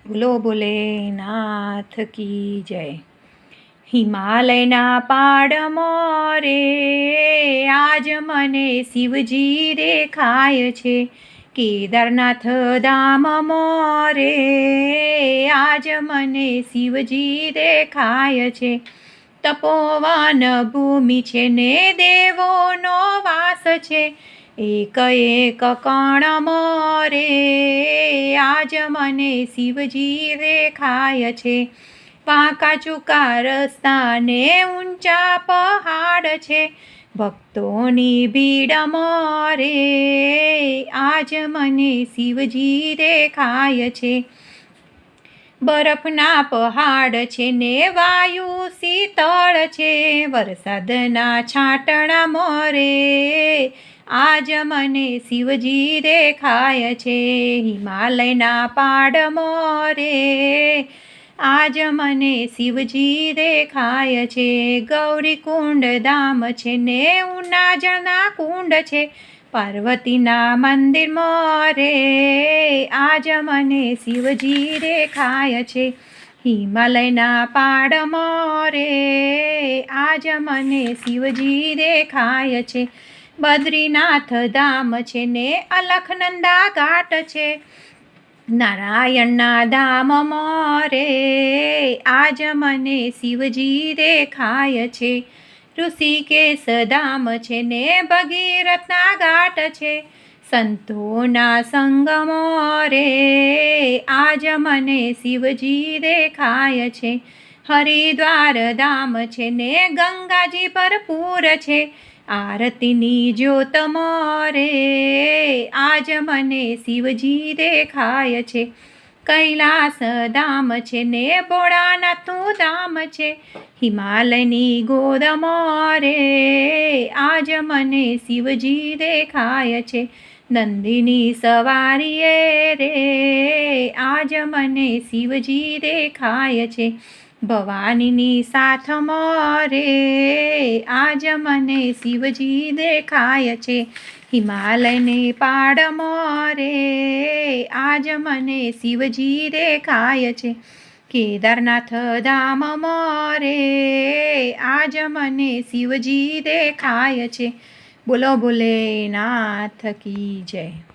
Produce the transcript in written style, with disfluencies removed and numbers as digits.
બોલો ભોલેનાથ કી જય. હિમાલયના પાડમાં રે આજ મને શિવજી દેખાય છે. કેદારનાથ ધામમાં રે આજ મને શિવજી દેખાય છે. તપોવન ભૂમિ છે ને દેવોનો વાસ છે. એક એક કણમાં રે આજ મને શિવજી દેખાય છે. વાંકા ચૂકા રસ્તા ને ઊંચા પહાડ છે. ભક્તોની ભીડમાં રે આજ મને શિવજી દેખાય છે. બરફના પહાડ છે ને વાયુ શીતળ છે. વરસાદના છાંટણા રે આજ મને શિવજી દેખાય છે. હિમાલયના પાડમાં રે આજ મને શિવજી દેખાય છે. ગૌરીકુંડ ધામ છે ને ઉનાજના કુંડ છે. પાર્વતીના મંદિરમાં રે આજ મને શિવજી દેખાય છે. હિમાલયના પાડમાં રે આજ મને શિવજી દેખાય છે. બદ્રીનાથ ધામ છે ને અલખનંદા ઘાટ છે. નારાયણના ધામમાં રે આજ મને શિવજી દેખાય છે. ઋષિકેશ ધામ છે ને ભગીરથના ઘાટ છે. સંતોના સંગમાં રે આજ મને શિવજી દેખાય છે. હરિદ્વાર ધામ છે ને ગંગાજી ભરપૂર છે. આરતીની જ્યોતમાં રે આજ મને શિવજી દેખાય છે. કૈલાસ ધામ છે ને ભોળાનાથનું ધામ છે. હિમાલયની ગોદમાં રે આજ મને શિવજી દેખાય છે. નંદીની સવારીએ રે આજ મને શિવજી દેખાય છે. ભવાનીની સાથમાં રે આજ મને શિવજી દેખાય છે. હિમાલયની પાડમાં રે આજ મને શિવજી દેખાય છે. કેદારનાથ ધામમાં રે આજ મને શિવજી દેખાય છે. બોલો ભોલેનાથ કી જય.